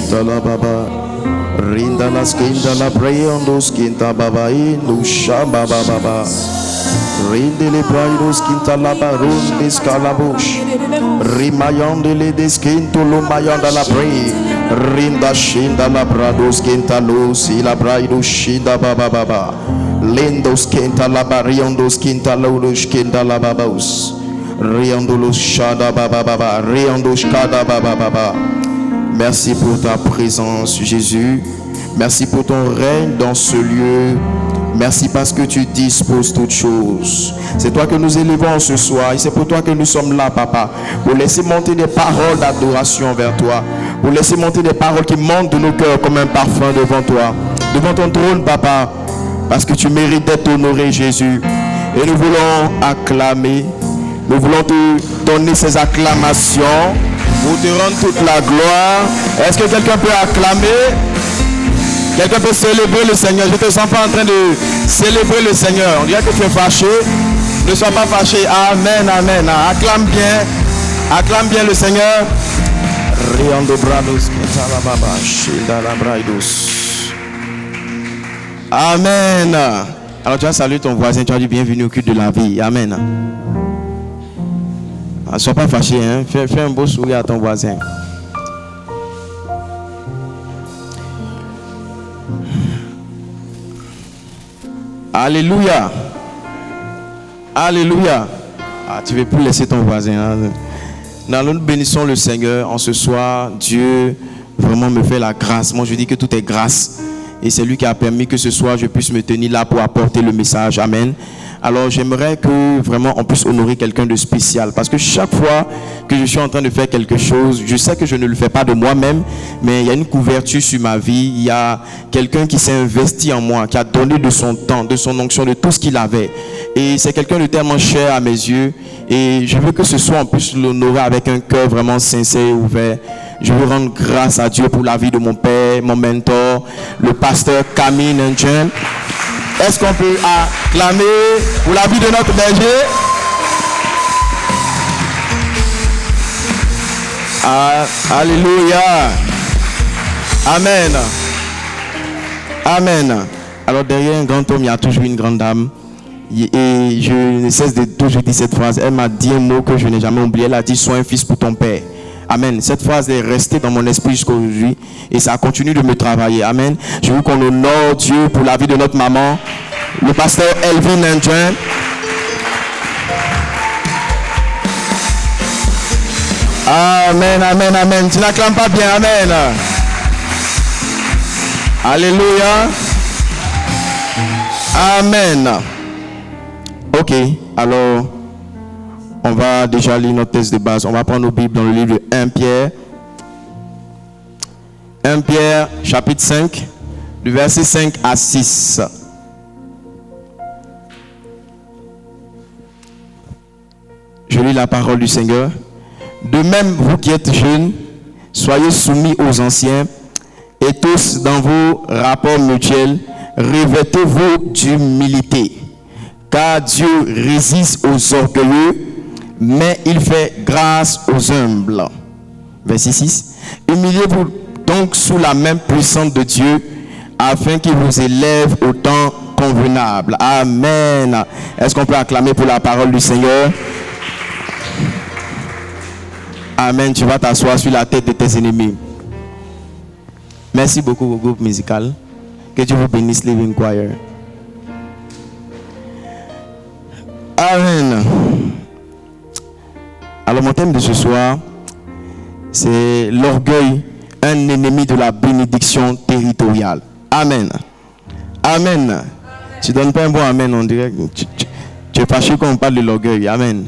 skinta la baba. Rinda la skinta la brayando skinta baba inu shamba baba. Rinde le brayando skinta la barun discalabush. Rimayande le deskinto lo mayanda la bray. Rinda shinda la brado skinta lusi la braydo shinda baba baba. Lendo skinta la barriando skinta lo skinta la babos. Riando shada baba baba. Riando shada baba baba. Merci pour ta présence, Jésus. Merci pour ton règne dans ce lieu. Merci parce que tu disposes toutes choses. C'est toi que nous élevons ce soir et c'est pour toi que nous sommes là, Papa. Pour laisser monter des paroles d'adoration vers toi. Pour laisser monter des paroles qui montent de nos cœurs comme un parfum devant toi. Devant ton trône, Papa. Parce que tu mérites d'être honoré, Jésus. Et nous voulons acclamer. Nous voulons te donner ces acclamations. Pour te rendre toute la gloire. Est-ce que quelqu'un peut acclamer? Quelqu'un peut célébrer le Seigneur? Je ne te sens pas en train de célébrer le Seigneur. On dirait que tu es fâché. Ne sois pas fâché. Amen, amen. Acclame bien le Seigneur. Amen. Alors tu vas saluer ton voisin. Tu vas dire bienvenue au culte de la vie. Amen. Ne sois pas fâché, hein? Fais un beau sourire à ton voisin. Alléluia. Alléluia. Ah, tu ne veux plus laisser ton voisin. Hein? Nous bénissons le Seigneur en ce soir. Dieu vraiment me fait la grâce. Moi, je dis que tout est grâce. Et c'est lui qui a permis que ce soir, je puisse me tenir là pour apporter le message. Amen. Alors j'aimerais que vraiment on puisse honorer quelqu'un de spécial. Parce que chaque fois que je suis en train de faire quelque chose, je sais que je ne le fais pas de moi-même, mais il y a une couverture sur ma vie. Il y a quelqu'un qui s'est investi en moi, qui a donné de son temps, de son onction, de tout ce qu'il avait. Et c'est quelqu'un de tellement cher à mes yeux. Et je veux que ce soir on puisse l'honorer avec un cœur vraiment sincère et ouvert. Je veux rendre grâce à Dieu pour la vie de mon père, mon mentor, le pasteur Camille Nandjen. Est-ce qu'on peut acclamer pour la vie de notre berger? Alléluia. Amen. Amen. Alors derrière un grand homme, il y a toujours une grande dame. Et je ne cesse de toujours dire cette phrase. Elle m'a dit un mot que je n'ai jamais oublié. Elle a dit: sois un fils pour ton père. Amen. Cette phrase est restée dans mon esprit jusqu'à aujourd'hui et ça continue de me travailler. Amen. Je veux qu'on honore Dieu pour la vie de notre maman, le pasteur Elvin Nandjen. Amen, amen, amen. Tu n'acclames pas bien, amen. Alléluia. Amen. Ok, alors on va déjà lire notre texte de base. On va prendre nos Bibles dans le livre de 1 Pierre. 1 Pierre, chapitre 5, du verset 5 à 6. Je lis la parole du Seigneur. De même, vous qui êtes jeunes, soyez soumis aux anciens, et tous dans vos rapports mutuels, revêtez-vous d'humilité. Car Dieu résiste aux orgueilleux, mais il fait grâce aux humbles. Verset 6. Humiliez-vous donc sous la main puissante de Dieu, afin qu'il vous élève au temps convenable. Amen. Est-ce qu'on peut acclamer pour la parole du Seigneur? Amen. Tu vas t'asseoir sur la tête de tes ennemis. Merci beaucoup au groupe musical. Que Dieu vous bénisse, Living Choir. Amen. Alors mon thème de ce soir, c'est l'orgueil, un ennemi de la bénédiction territoriale. Amen. Amen. Amen. Tu donnes pas un bon amen, on dirait que tu es fâché quand on parle de l'orgueil. Amen.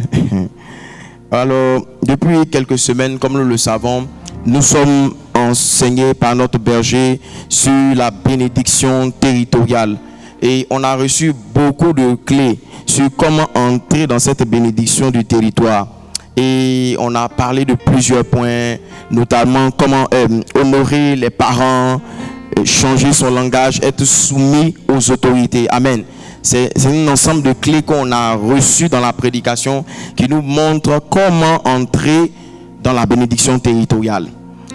Alors, depuis quelques semaines, comme nous le savons, nous sommes enseignés par notre berger sur la bénédiction territoriale. Et on a reçu beaucoup de clés sur comment entrer dans cette bénédiction du territoire. Et on a parlé de plusieurs points, notamment comment honorer les parents, changer son langage, être soumis aux autorités. Amen. C'est un ensemble de clés qu'on a reçues dans la prédication qui nous montre comment entrer dans la bénédiction territoriale.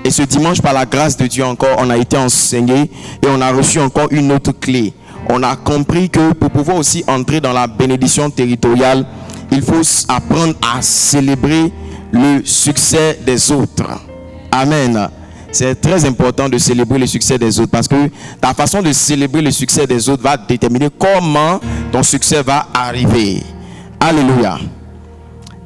Et ce dimanche, par la grâce de Dieu encore, on a été enseigné et on a reçu encore une autre clé. On a compris que pour pouvoir aussi entrer dans la bénédiction territoriale, il faut apprendre à célébrer le succès des autres. Amen. C'est très important de célébrer le succès des autres parce que ta façon de célébrer le succès des autres va déterminer comment ton succès va arriver. Alléluia.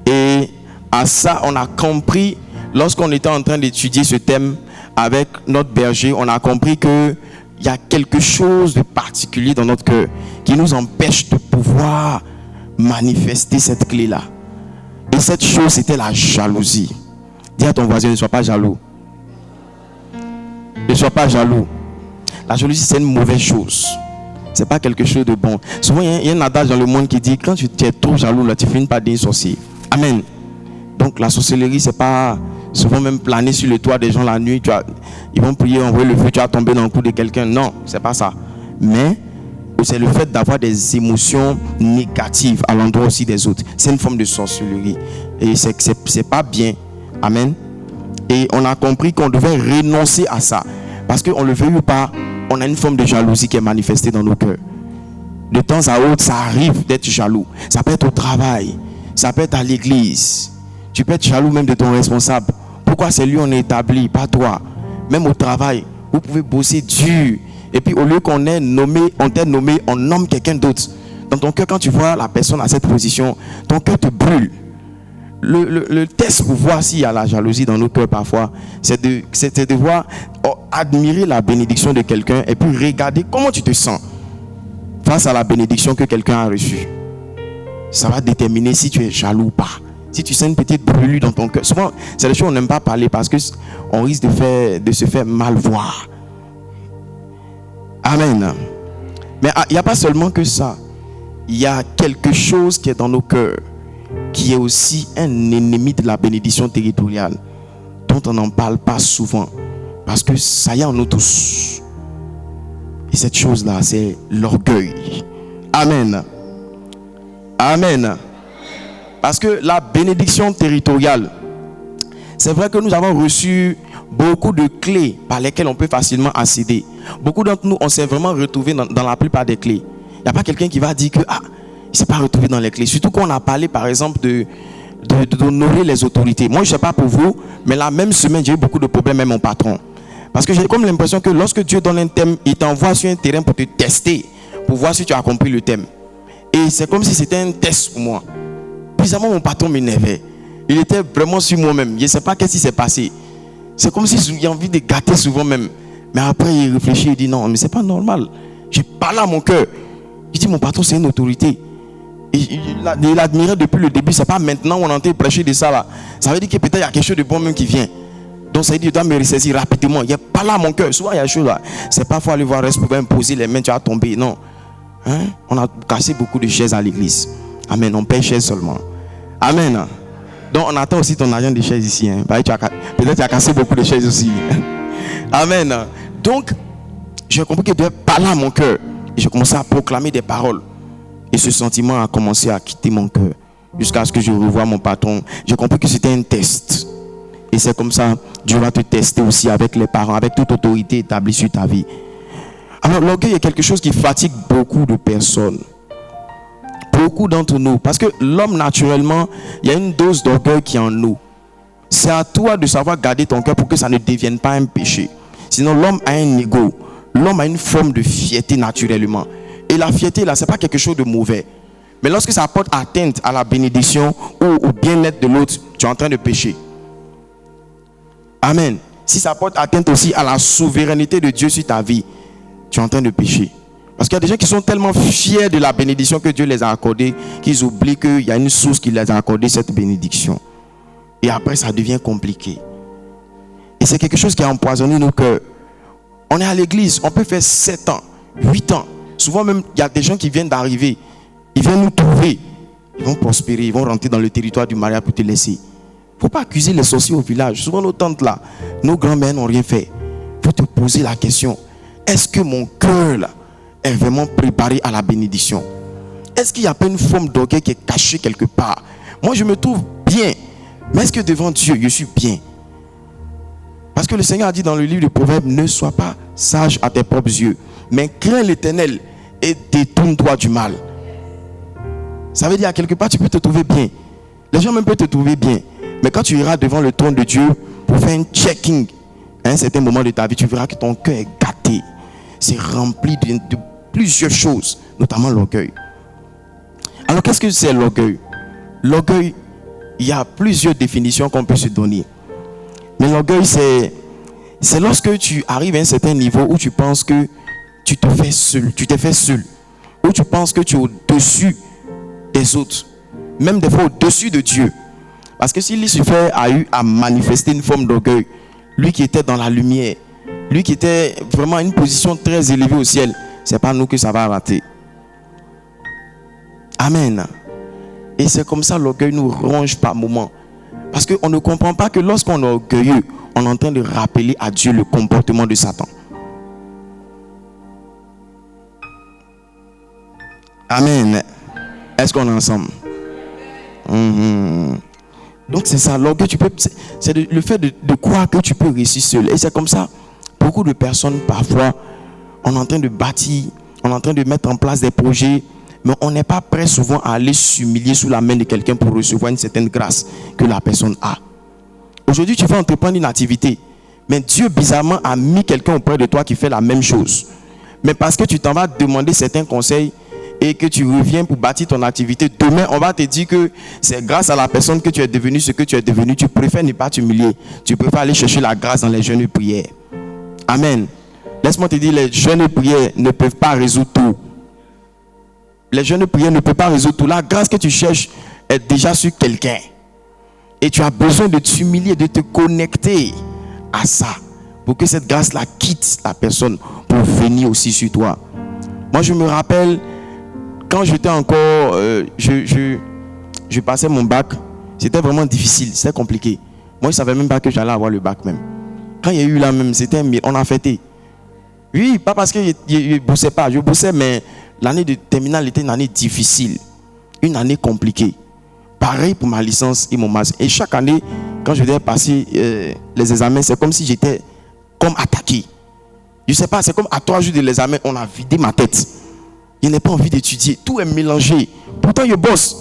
Et à ça, on a compris, lorsqu'on était en train d'étudier ce thème avec notre berger, on a compris qu'il y a quelque chose de particulier dans notre cœur qui nous empêche de pouvoir manifester cette clé-là. Et cette chose, c'était la jalousie. Dis à ton voisin, ne sois pas jaloux. Ne sois pas jaloux. La jalousie, c'est une mauvaise chose. C'est pas quelque chose de bon. Souvent, il y a un adage dans le monde qui dit, quand tu es trop jaloux, là, tu finis par devenir sorcier. Amen. Donc, la sorcellerie, c'est pas souvent même planer sur le toit des gens la nuit. Ils vont prier, envoyer le feu, tu vas tomber dans le cou de quelqu'un. Non, c'est pas ça. Mais c'est le fait d'avoir des émotions négatives à l'endroit aussi des autres. C'est une forme de sorcellerie. Et c'est pas bien. Amen. Et on a compris qu'on devait renoncer à ça. Parce qu'on le veut ou pas, on a une forme de jalousie qui est manifestée dans nos cœurs. De temps à autre, ça arrive d'être jaloux. Ça peut être au travail. Ça peut être à l'église. Tu peux être jaloux même de ton responsable. Pourquoi c'est lui on est établi, pas toi? Même au travail, vous pouvez bosser dur. Et puis au lieu qu'on ait nommé, on t'ait nommé, on nomme quelqu'un d'autre. Dans ton cœur, quand tu vois la personne à cette position, ton cœur te brûle. Le test pour voir s'il y a la jalousie dans nos cœurs parfois, c'est de voir, admirer la bénédiction de quelqu'un et puis regarder comment tu te sens face à la bénédiction que quelqu'un a reçue. Ça va déterminer si tu es jaloux ou pas. Si tu sens une petite brûlure dans ton cœur. Souvent, c'est des choses qu'on n'aime pas parler parce qu'on risque de se faire mal voir. Amen. Mais il n'y a pas seulement que ça. Il y a quelque chose qui est dans nos cœurs, qui est aussi un ennemi de la bénédiction territoriale, dont on n'en parle pas souvent, parce que ça y est en nous tous. Et cette chose-là, c'est l'orgueil. Amen. Amen. Parce que la bénédiction territoriale, c'est vrai que nous avons reçu beaucoup de clés par lesquelles on peut facilement accéder. Beaucoup d'entre nous, on s'est vraiment retrouvés dans la plupart des clés. Il n'y a pas quelqu'un qui va dire que il ne s'est pas retrouvé dans les clés. Surtout quand on a parlé, par exemple, d'honorer les autorités. Moi, je ne sais pas pour vous, mais la même semaine, j'ai eu beaucoup de problèmes avec mon patron. Parce que j'ai comme l'impression que lorsque Dieu donne un thème, il t'envoie sur un terrain pour te tester, pour voir si tu as compris le thème. Et c'est comme si c'était un test pour moi. Bizarrement, mon patron m'énervait. Il était vraiment sur moi-même. Je ne sais pas qu'est-ce qui s'est passé. C'est comme si j'ai envie de gâter souvent même. Mais après, il réfléchit, il dit non, mais c'est pas normal. J'ai parlé à mon cœur. Il dit mon patron, c'est une autorité. Il l'admirait depuis le début. C'est pas maintenant où on est en train de prêcher de ça là. Ça veut dire que peut-être il y a quelque chose de bon même qui vient. Donc ça veut dire que je dois me ressaisir rapidement. Il n'y a pas là mon cœur. Souvent il y a des choses là. C'est pas faut aller voir reste pour imposer les mains, tu vas tomber. Non. Hein? On a cassé beaucoup de chaises à l'église. Amen. On paye chaises seulement. Amen. Donc on attend aussi ton argent de chaises ici. Hein? Peut-être tu as cassé beaucoup de chaises aussi. Amen. Donc j'ai compris que Dieu parlait à mon cœur. Et j'ai commencé à proclamer des paroles. Et ce sentiment a commencé à quitter mon cœur. Jusqu'à ce que je revoie mon patron. J'ai compris que c'était un test. Et c'est comme ça, Dieu va te tester aussi avec les parents, avec toute autorité établie sur ta vie. Alors l'orgueil est quelque chose qui fatigue beaucoup de personnes. Beaucoup d'entre nous. Parce que l'homme naturellement, il y a une dose d'orgueil qui est en nous. C'est à toi de savoir garder ton cœur pour que ça ne devienne pas un péché. Sinon l'homme a un ego. L'homme a une forme de fierté naturellement. Et la fierté là, c'est pas quelque chose de mauvais. Mais lorsque ça porte atteinte à la bénédiction ou au bien-être de l'autre, tu es en train de pécher. Amen. Si ça porte atteinte aussi à la souveraineté de Dieu sur ta vie, tu es en train de pécher. Parce qu'il y a des gens qui sont tellement fiers de la bénédiction que Dieu les a accordée qu'ils oublient qu'il y a une source qui les a accordé cette bénédiction. Et après, ça devient compliqué. Et c'est quelque chose qui a empoisonné nos cœurs. On est à l'église, on peut faire 7 ans, 8 ans. Souvent même, il y a des gens qui viennent d'arriver. Ils viennent nous trouver. Ils vont prospérer, ils vont rentrer dans le territoire du mariage pour te laisser. Il ne faut pas accuser les sorciers au village. Souvent nos tantes là, nos grands-mères n'ont rien fait. Il faut te poser la question. Est-ce que mon cœur là est vraiment préparé à la bénédiction? Est-ce qu'il n'y a pas une forme d'orgueil qui est cachée quelque part? Moi je me trouve bien. Mais est-ce que devant Dieu je suis bien? Parce que le Seigneur a dit dans le livre de Proverbes, ne sois pas sage à tes propres yeux, mais crains l'Éternel et détourne-toi du mal. Ça veut dire à quelque part tu peux te trouver bien. Les gens même peuvent te trouver bien. Mais quand tu iras devant le trône de Dieu pour faire un checking à un certain moment de ta vie, tu verras que ton cœur est gâté. C'est rempli de plusieurs choses, notamment l'orgueil. Alors qu'est-ce que c'est l'orgueil? L'orgueil, il y a plusieurs définitions qu'on peut se donner. Mais l'orgueil, c'est lorsque tu arrives à un certain niveau où tu penses que tu te fais seul, tu t'es fait seul, où tu penses que tu es au-dessus des autres, même des fois au-dessus de Dieu. Parce que si Lucifer a eu à manifester une forme d'orgueil, lui qui était dans la lumière, lui qui était vraiment à une position très élevée au ciel, c'est pas nous que ça va rater. Amen. Et c'est comme ça l'orgueil nous ronge par moments. Parce qu'on ne comprend pas que lorsqu'on est orgueilleux, on est en train de rappeler à Dieu le comportement de Satan. Amen. Est-ce qu'on est ensemble? Donc c'est ça, l'orgueil, c'est le fait de croire que tu peux réussir seul. Et c'est comme ça, beaucoup de personnes parfois, on est en train de bâtir, on est en train de mettre en place des projets, mais on n'est pas prêt souvent à aller s'humilier sous la main de quelqu'un pour recevoir une certaine grâce que la personne a. Aujourd'hui, tu vas entreprendre une activité, mais Dieu bizarrement a mis quelqu'un auprès de toi qui fait la même chose. Mais parce que tu t'en vas demander certains conseils et que tu reviens pour bâtir ton activité, demain on va te dire que c'est grâce à la personne que tu es devenu ce que tu es devenu. Tu préfères ne pas t'humilier. Tu préfères aller chercher la grâce dans les jeûnes et prières. Amen. Laisse-moi te dire, les jeûnes et prières ne peuvent pas résoudre tout. Les jeûnes et prières ne peuvent pas résoudre tout. La grâce que tu cherches est déjà sur quelqu'un. Et tu as besoin de t'humilier, de te connecter à ça, pour que cette grâce-là quitte la personne pour venir aussi sur toi. Moi, je me rappelle, quand j'étais encore, je passais mon bac, c'était vraiment difficile, c'était compliqué. Moi, je ne savais même pas que j'allais avoir le bac même. Quand il y a eu là même, on a fêté. Oui, pas parce que je ne bossais pas, je bossais, mais l'année de terminale était une année difficile, une année compliquée. Pareil pour ma licence et mon master. Et chaque année, quand je devais passer les examens, c'est comme si j'étais comme attaqué. Je ne sais pas, c'est comme à 3 jours de l'examen, on a vidé ma tête. Je n'ai pas envie d'étudier. Tout est mélangé. Pourtant, je bosse.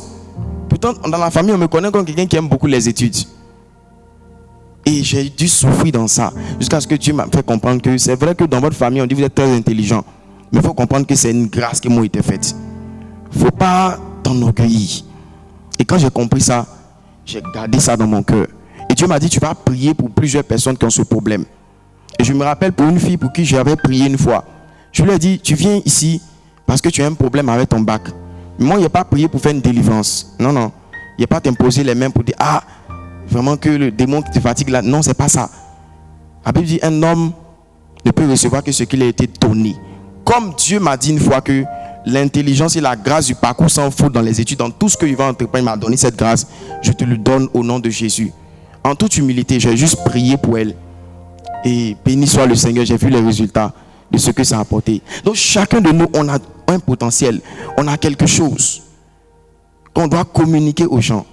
Pourtant, dans la famille, on me connaît comme quelqu'un qui aime beaucoup les études. Et j'ai dû souffrir dans ça. Jusqu'à ce que Dieu m'a fait comprendre que c'est vrai que dans votre famille, on dit que vous êtes très intelligent. Mais il faut comprendre que c'est une grâce qui m'a été faite. Il ne faut pas t'enorgueillir. Et quand j'ai compris ça, j'ai gardé ça dans mon cœur. Et Dieu m'a dit, tu vas prier pour plusieurs personnes qui ont ce problème. Et je me rappelle pour une fille pour qui j'avais prié une fois. Je lui ai dit, tu viens ici parce que tu as un problème avec ton bac. Mais moi, il n'y a pas prié pour faire une délivrance. Non, non. Il n'y a pas t'imposer les mains pour dire, ah, vraiment que le démon qui te fatigue là. Non, c'est pas ça. La Bible dit, un homme ne peut recevoir que ce qu'il a été donné. Comme Dieu m'a dit une fois que l'intelligence et la grâce du parcours sans faute dans les études, dans tout ce qu'il va entreprendre, il m'a donné cette grâce. Je te le donne au nom de Jésus. En toute humilité, j'ai juste prié pour elle. Et béni soit le Seigneur, j'ai vu les résultats de ce que ça a apporté. Donc chacun de nous, on a un potentiel, on a quelque chose qu'on doit communiquer aux gens.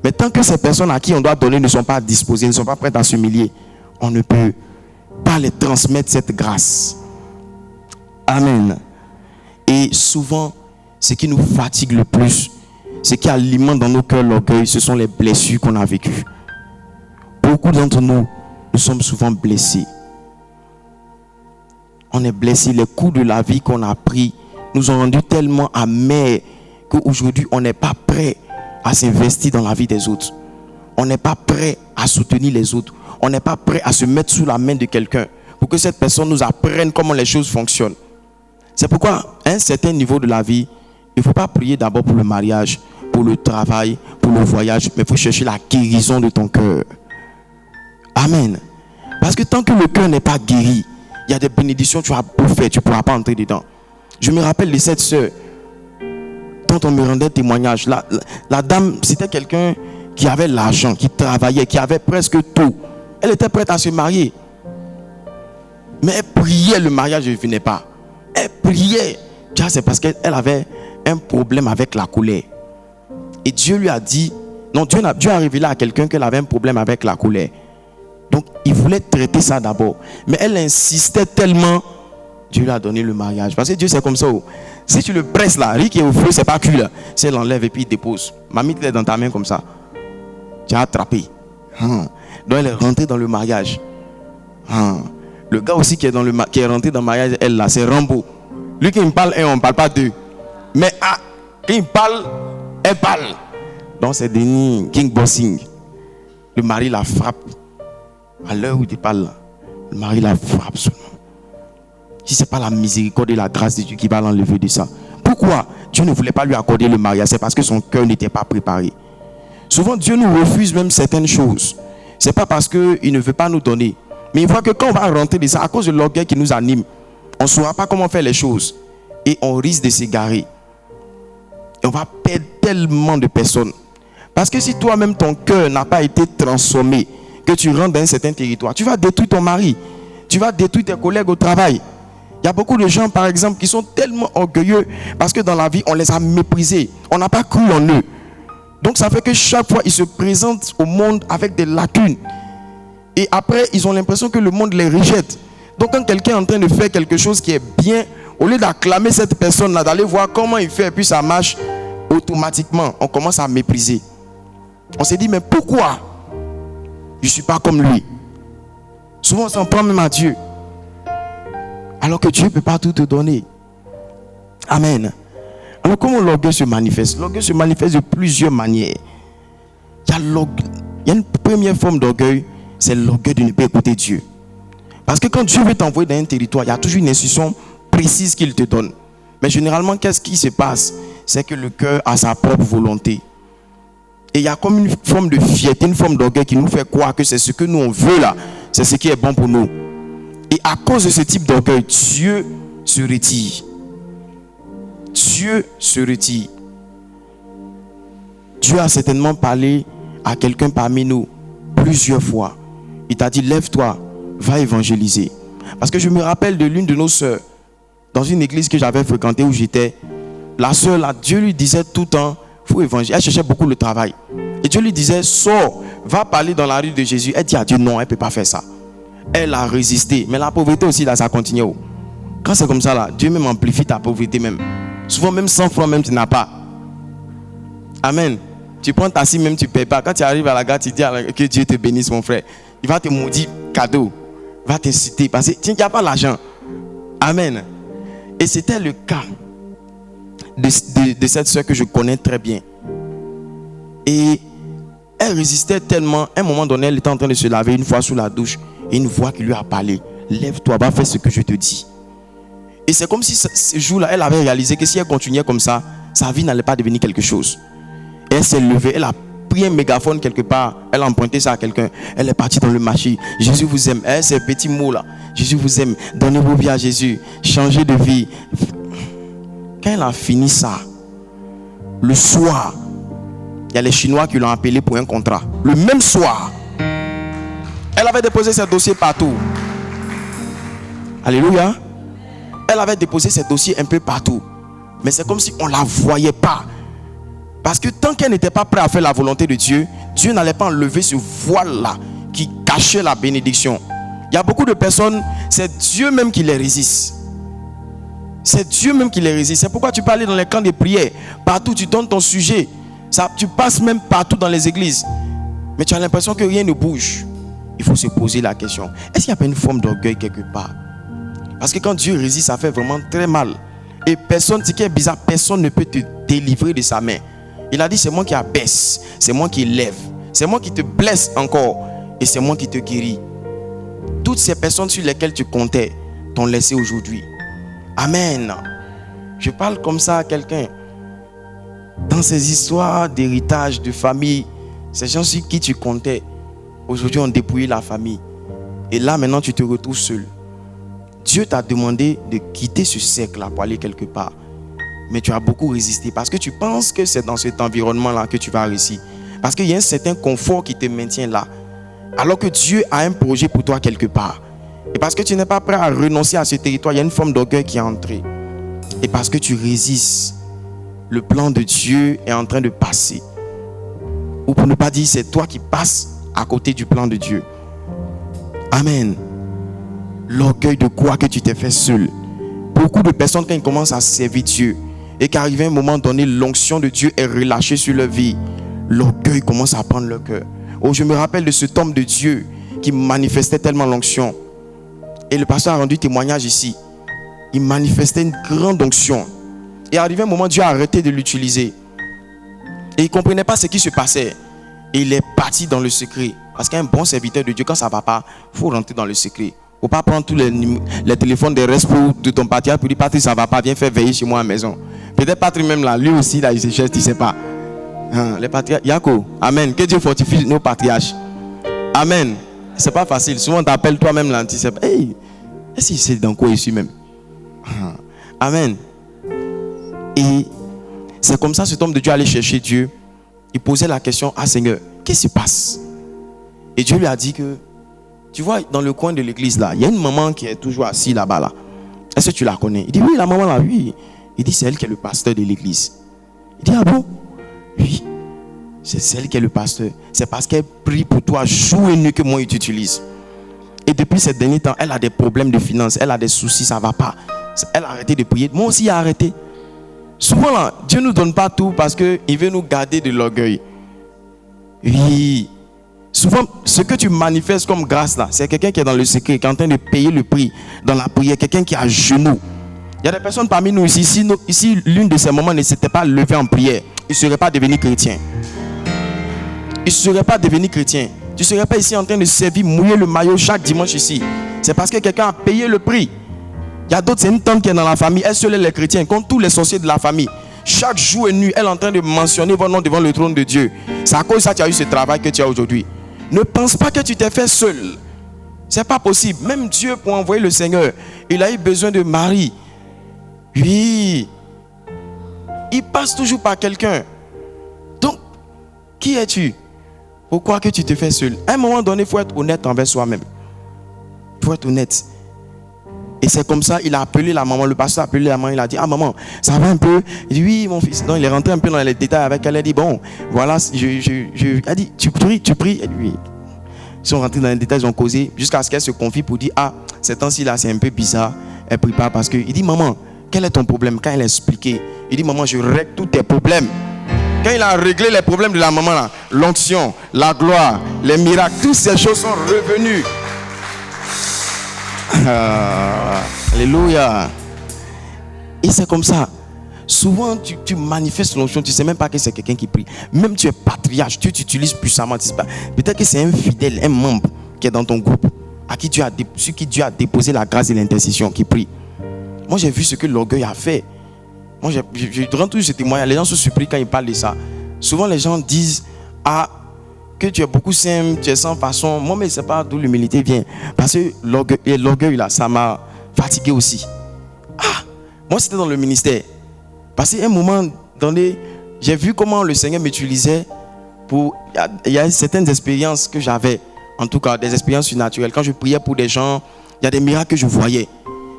Mais tant que ces personnes à qui on doit donner ne sont pas disposées, ne sont pas prêtes à s'humilier, on ne peut pas les transmettre cette grâce. Amen. Et souvent, ce qui nous fatigue le plus, ce qui alimente dans nos cœurs l'orgueil, ce sont les blessures qu'on a vécues. Beaucoup d'entre nous, nous sommes souvent blessés. On est blessés. Les coups de la vie qu'on a pris nous ont rendus tellement amers qu'aujourd'hui, on n'est pas prêt à s'investir dans la vie des autres. On n'est pas prêt à soutenir les autres. On n'est pas prêt à se mettre sous la main de quelqu'un pour que cette personne nous apprenne comment les choses fonctionnent. C'est pourquoi, à un certain niveau de la vie, il ne faut pas prier d'abord pour le mariage, pour le travail, pour le voyage, mais il faut chercher la guérison de ton cœur. Amen. Parce que tant que le cœur n'est pas guéri, il y a des bénédictions, tu as beau faire, tu ne pourras pas entrer dedans. Je me rappelle de cette sœur dont on me rendait témoignage. La dame, c'était quelqu'un qui avait l'argent, qui travaillait, qui avait presque tout. Elle était prête à se marier. Mais elle priait, le mariage ne venait pas. Elle priait. C'est parce qu'elle avait un problème avec la colère. Et Dieu lui a dit, non, Dieu a révélé à quelqu'un qu'elle avait un problème avec la colère. Donc Donc, il voulait traiter ça d'abord. Mais elle insistait tellement, Dieu lui a donné le mariage. Parce que Dieu, c'est comme ça. Si tu le presses là, riz qui est au feu, c'est pas cuit là. Si elle l'enlève et puis il dépose. Mamie, tu es dans ta main comme ça. Tu as attrapé. Donc, elle est rentrée dans le mariage. Le gars aussi qui est rentré dans le mariage, elle là, c'est Rambo. Lui qui me parle un, on ne parle pas deux. Mais quand il parle, elle parle. Donc, c'est Denis King Bossing. Le mari la frappe. À l'heure où tu parles, le mari la frappe seulement. Si ce n'est pas la miséricorde et la grâce de Dieu qui va l'enlever de ça. Pourquoi Dieu ne voulait pas lui accorder le mariage? C'est parce que son cœur n'était pas préparé. Souvent, Dieu nous refuse même certaines choses. Ce n'est pas parce qu'il ne veut pas nous donner. Mais il voit que quand on va rentrer de ça, à cause de l'orgueil qui nous anime, on ne saura pas comment faire les choses. Et on risque de s'égarer. Et on va perdre tellement de personnes. Parce que si toi-même, ton cœur n'a pas été transformé, que tu rentres dans un certain territoire, tu vas détruire ton mari. Tu vas détruire tes collègues au travail. Il y a beaucoup de gens, par exemple, qui sont tellement orgueilleux parce que dans la vie, on les a méprisés. On n'a pas cru en eux. Donc, ça fait que chaque fois, ils se présentent au monde avec des lacunes. Et après, ils ont l'impression que le monde les rejette. Donc, quand quelqu'un est en train de faire quelque chose qui est bien, au lieu d'acclamer cette personne-là, d'aller voir comment il fait, et puis ça marche, automatiquement, on commence à mépriser. On s'est dit, mais pourquoi je ne suis pas comme lui? Souvent, on s'en prend même à Dieu. Alors que Dieu ne peut pas tout te donner. Amen. Alors, comment l'orgueil se manifeste? L'orgueil se manifeste de plusieurs manières. Il y a une première forme d'orgueil, c'est l'orgueil de ne pas écouter Dieu. Parce que quand Dieu veut t'envoyer dans un territoire, il y a toujours une instruction précise qu'il te donne. Mais généralement, qu'est-ce qui se passe? C'est que le cœur a sa propre volonté. Et il y a comme une forme de fierté, une forme d'orgueil qui nous fait croire que c'est ce que nous on veut là. C'est ce qui est bon pour nous. Et à cause de ce type d'orgueil, Dieu se retire. Dieu se retire. Dieu a certainement parlé à quelqu'un parmi nous plusieurs fois. Il t'a dit, lève-toi, va évangéliser. Parce que je me rappelle de l'une de nos sœurs, dans une église que j'avais fréquentée où j'étais. La sœur là, Dieu lui disait tout le temps, il faut évangéliser. Elle cherchait beaucoup le travail. Et Dieu lui disait, sors, va parler dans la rue de Jésus. Elle dit à Dieu, non, elle ne peut pas faire ça. Elle a résisté. Mais la pauvreté aussi, là, ça continue. Quand c'est comme ça, là, Dieu même amplifie ta pauvreté même. Souvent, même 100 francs, même tu n'as pas. Amen. Tu prends ta cime, même tu ne payes pas. Quand tu arrives à la gare, tu dis que Dieu te bénisse, mon frère. Il va te maudire cadeau. Il va t'inciter. Parce que tu n'as pas l'argent. Amen. Et c'était le cas de cette soeur que je connais très bien. Et elle résistait tellement. À un moment donné, elle était en train de se laver une fois sous la douche. Et une voix qui lui a parlé. Lève-toi, va faire ce que je te dis. Et c'est comme si ce jour-là, elle avait réalisé que si elle continuait comme ça, sa vie n'allait pas devenir quelque chose. Et elle s'est levée, elle a pris un mégaphone quelque part, elle a emprunté ça à quelqu'un. Elle est partie dans le marché. Jésus vous aime. Et ces petits mots-là. Jésus vous aime. Donnez vos vies à Jésus. Changez de vie. Quand elle a fini ça, le soir, il y a les Chinois qui l'ont appelé pour un contrat. Le même soir, elle avait déposé ses dossiers partout. Alléluia. Elle avait déposé ses dossiers un peu partout. Mais c'est comme si on ne la voyait pas. Parce que tant qu'elle n'était pas prête à faire la volonté de Dieu, Dieu n'allait pas enlever ce voile-là qui cachait la bénédiction. Il y a beaucoup de personnes, c'est Dieu même qui les résiste. C'est Dieu même qui les résiste. C'est pourquoi tu peux aller dans les camps de prière. Partout, tu donnes ton sujet. Tu passes même partout dans les églises. Mais tu as l'impression que rien ne bouge. Il faut se poser la question. Est-ce qu'il n'y a pas une forme d'orgueil quelque part? Parce que quand Dieu résiste, ça fait vraiment très mal. Et personne, ce qui est bizarre, personne ne peut te délivrer de sa main. Il a dit, c'est moi qui abaisse, c'est moi qui lève, c'est moi qui te blesse encore, et c'est moi qui te guéris. Toutes ces personnes sur lesquelles tu comptais t'ont laissé aujourd'hui. Amen. Je parle comme ça à quelqu'un. Dans ces histoires d'héritage, de famille, ces gens sur qui tu comptais, aujourd'hui ont dépouillé la famille. Et là, maintenant, tu te retrouves seul. Dieu t'a demandé de quitter ce cercle-là pour aller quelque part. Mais tu as beaucoup résisté parce que tu penses que c'est dans cet environnement-là que tu vas réussir. Parce qu'il y a un certain confort qui te maintient là. Alors que Dieu a un projet pour toi quelque part. Et parce que tu n'es pas prêt à renoncer à ce territoire, il y a une forme d'orgueil qui est entrée. Et parce que tu résistes, le plan de Dieu est en train de passer. Ou pour ne pas dire, c'est toi qui passes à côté du plan de Dieu. Amen. L'orgueil de croire que tu t'es fait seul. Beaucoup de personnes, quand ils commencent à servir Dieu et qu'arrive un moment donné, l'onction de Dieu est relâchée sur leur vie, l'orgueil commence à prendre leur cœur. Oh, je me rappelle de cet homme de Dieu qui manifestait tellement l'onction. Et le pasteur a rendu témoignage ici. Il manifestait une grande onction. Et arrivé un moment, Dieu a arrêté de l'utiliser. Et il ne comprenait pas ce qui se passait. Et il est parti dans le secret. Parce qu'un bon serviteur de Dieu, quand ça ne va pas, il faut rentrer dans le secret. Il ne faut pas prendre tous les téléphones des restes de ton patriarche pour dire Patrick, ça ne va pas, viens faire veiller chez moi à la maison. Peut-être Patrick même là, lui aussi, là, il se cherche, il ne sait pas. Les patriarches, Yako, Amen. Que Dieu fortifie nos patriarches. Amen. Ce n'est pas facile. Souvent, on t'appelle toi-même là, tu sais pas. Hey, est-ce qu'il sait dans quoi il suit même? Amen. Et c'est comme ça, cet homme de Dieu allait chercher Dieu. Il posait la question, ah Seigneur, qu'est-ce qui se passe? Et Dieu lui a dit que, tu vois, dans le coin de l'église là, il y a une maman qui est toujours assise là-bas là. Est-ce que tu la connais? Il dit, oui, la maman là, oui. Il dit, c'est elle qui est le pasteur de l'église. Il dit, ah bon? Oui, c'est elle qui est le pasteur. C'est parce qu'elle prie pour toi jour et nuit que moi, il t'utilise. Et depuis ces derniers temps, elle a des problèmes de finances, elle a des soucis, ça ne va pas. Elle a arrêté de prier. Moi aussi, j'ai arrêté. Souvent, là, Dieu ne nous donne pas tout parce qu'il veut nous garder de l'orgueil. Oui. Souvent, ce que tu manifestes comme grâce, là, c'est quelqu'un qui est dans le secret, qui est en train de payer le prix dans la prière, quelqu'un qui est à genoux. Il y a des personnes parmi nous ici, si l'une de ces moments ne s'était pas levée en prière, il ne serait pas devenu chrétien. Il ne serait pas devenu chrétien. Tu ne serais pas ici en train de servir, mouiller le maillot chaque dimanche ici. C'est parce que quelqu'un a payé le prix. Il y a d'autres, c'est une tante qui est dans la famille, elle seule est les chrétiens, comme tous les sorciers de la famille. Chaque jour et nuit, elle est en train de mentionner votre nom devant le trône de Dieu. C'est à cause de ça que tu as eu ce travail que tu as aujourd'hui. Ne pense pas que tu t'es fait seul. C'est pas possible. Même Dieu, pour envoyer le Seigneur, il a eu besoin de Marie. Oui. Il passe toujours par quelqu'un. Donc, qui es-tu? Pourquoi que tu te fais seul? À un moment donné, il faut être honnête envers soi-même. Il faut être honnête. Et c'est comme ça, il a appelé la maman, le pasteur a appelé la maman, il a dit, ah maman, ça va un peu? Il dit, oui mon fils. Donc il est rentré un peu dans les détails avec elle, il a dit, bon, voilà, elle a dit, tu pries? Et lui, ils sont rentrés dans les détails, ils ont causé, jusqu'à ce qu'elle se confie pour dire, ah, ces temps-ci là, c'est un peu bizarre, elle prie pas parce que, il dit, maman, quel est ton problème? Quand elle a expliqué, il dit, maman, je règle tous tes problèmes. Quand il a réglé les problèmes de la maman là, l'onction, la gloire, les miracles, toutes ces choses sont revenues. Alléluia. Et c'est comme ça. Souvent tu manifestes l'onction, tu ne sais même pas que c'est quelqu'un qui prie. Même tu es patriarche, Dieu t'utilise puissamment. Peut-être que c'est un fidèle, un membre qui est dans ton groupe, sur qui Dieu a déposé la grâce et l'intercession, qui prie. Moi j'ai vu ce que l'orgueil a fait. Moi je rends toujours ce témoignage. Les gens sont surpris quand ils parlent de ça. Souvent les gens disent, ah, que tu es beaucoup simple, tu es sans façon. Moi, mais c'est pas d'où l'humilité vient. Parce que l'orgueil là, ça m'a fatigué aussi. Ah, moi c'était dans le ministère. Parce qu'à un moment donné, j'ai vu comment le Seigneur m'utilisait pour. Il y a certaines expériences que j'avais, en tout cas des expériences surnaturelles. Quand je priais pour des gens, il y a des miracles que je voyais.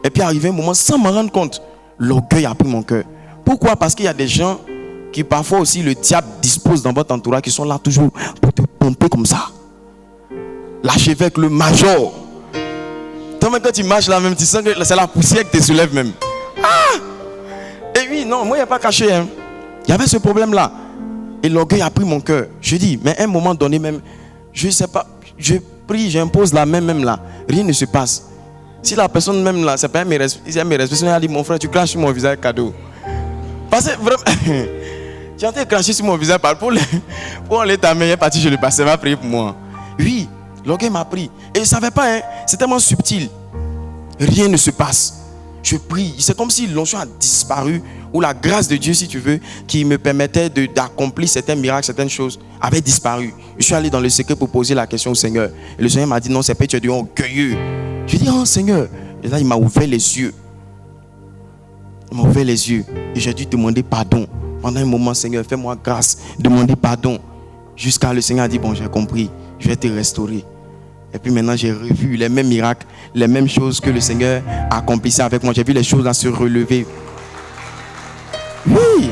Et puis arrivé un moment, sans m'en rendre compte, l'orgueil a pris mon cœur. Pourquoi? Parce qu'il y a des gens qui parfois aussi le diable dispose dans votre entourage, qui sont là toujours pour te pomper comme ça. L'archevêque, le major. Toi même quand tu marches là même, tu sens que c'est la poussière qui te soulève même. Ah! Et oui, non, moi il n'y a pas caché. Hein. Il y avait ce problème là. Et l'orgueil a pris mon cœur. Je dis, mais à un moment donné même, je ne sais pas, je prie, j'impose la main même là. Rien ne se passe. Si la personne même là, c'est pas mes respects, elle a dit, mon frère, tu craches sur mon visage cadeau. Parce que vraiment... Tu es en train de cracher sur mon visage pour enlever ta main, il est parti, je le passe, ça va prier pour moi. Oui, l'orgueil m'a pris. Et je ne savais pas, hein, c'est tellement subtil. Rien ne se passe. Je prie. C'est comme si l'onction a disparu, ou la grâce de Dieu, si tu veux, qui me permettait d'accomplir certains miracles, certaines choses, avait disparu. Je suis allé dans le secret pour poser la question au Seigneur. Et le Seigneur m'a dit, non, c'est pas tu es devenu orgueilleux. Je lui ai dit, oh Seigneur. Et là, il m'a ouvert les yeux. Il m'a ouvert les yeux. Et j'ai dû demander pardon. Pendant un moment, Seigneur, fais-moi grâce, demandez pardon. Jusqu'à le Seigneur a dit, bon, j'ai compris, je vais te restaurer. Et puis maintenant, j'ai revu les mêmes miracles, les mêmes choses que le Seigneur accomplissait avec moi. J'ai vu les choses là se relever. Oui.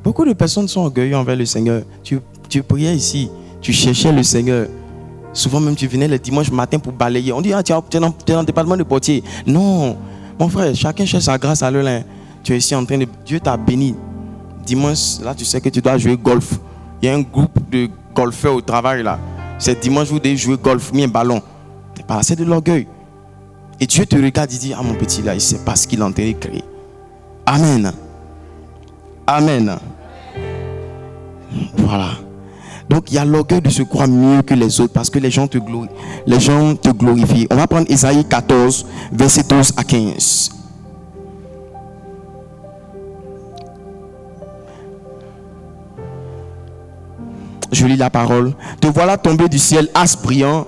Beaucoup de personnes sont orgueilleuses envers le Seigneur. Tu priais ici, tu cherchais le Seigneur. Souvent même tu venais le dimanche matin pour balayer. On dit, tu es dans le département de portier. Non, mon frère, chacun cherche sa grâce à l'un. Tu es ici en train de... Dieu t'a béni. Dimanche, là tu sais que tu dois jouer golf. Il y a un groupe de golfeurs au travail là. C'est dimanche, vous devez jouer golf, mis un ballon. C'est pas assez de l'orgueil. Et Dieu te regarde, il dit, ah mon petit là, il sait pas ce qu'il est en train de créer. Amen. Amen. Voilà. Donc il y a l'orgueil de se croire mieux que les autres parce que les gens te glorifient. On va prendre Ésaïe 14, versets 12 à 15. Je lis la parole. Te voilà tombé du ciel, as brillant,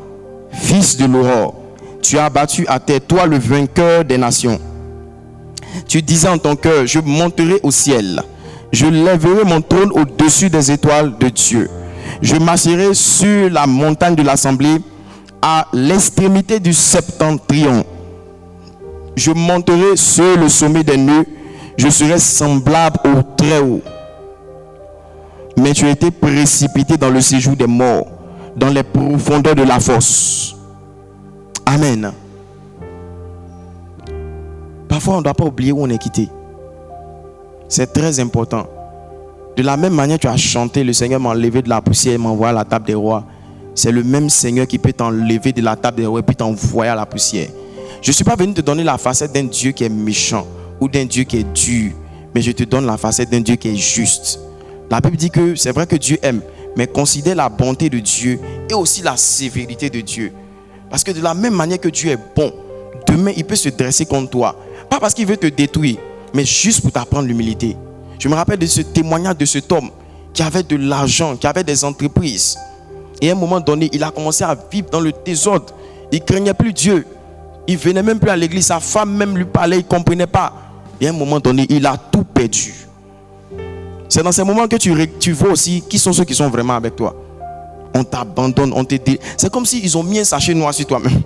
fils de l'aurore. Tu as abattu à terre, toi le vainqueur des nations. Tu disais en ton cœur, je monterai au ciel. Je lèverai mon trône au-dessus des étoiles de Dieu. Je m'asserai sur la montagne de l'assemblée à l'extrémité du septentrion. Je monterai sur le sommet des nœuds. Je serai semblable au Très-Haut. Mais tu as été précipité dans le séjour des morts, dans les profondeurs de la fosse. Amen. Parfois, on ne doit pas oublier où on est quitté. C'est très important. De la même manière, tu as chanté, le Seigneur m'a enlevé de la poussière et m'a envoyé à la table des rois. C'est le même Seigneur qui peut t'enlever de la table des rois et puis t'envoyer à la poussière. Je ne suis pas venu te donner la facette d'un Dieu qui est méchant ou d'un Dieu qui est dur, mais je te donne la facette d'un Dieu qui est juste. La Bible dit que c'est vrai que Dieu aime, mais considère la bonté de Dieu et aussi la sévérité de Dieu. Parce que de la même manière que Dieu est bon, demain il peut se dresser contre toi. Pas parce qu'il veut te détruire, mais juste pour t'apprendre l'humilité. Je me rappelle de ce témoignage de cet homme qui avait de l'argent, qui avait des entreprises. Et à un moment donné, il a commencé à vivre dans le désordre. Il ne craignait plus Dieu. Il ne venait même plus à l'église. Sa femme même lui parlait, il ne comprenait pas. Et à un moment donné, il a tout perdu. C'est dans ces moments que tu vois aussi qui sont ceux qui sont vraiment avec toi. On t'abandonne, on t'aide. C'est comme s'ils ont mis un sachet noir sur toi-même.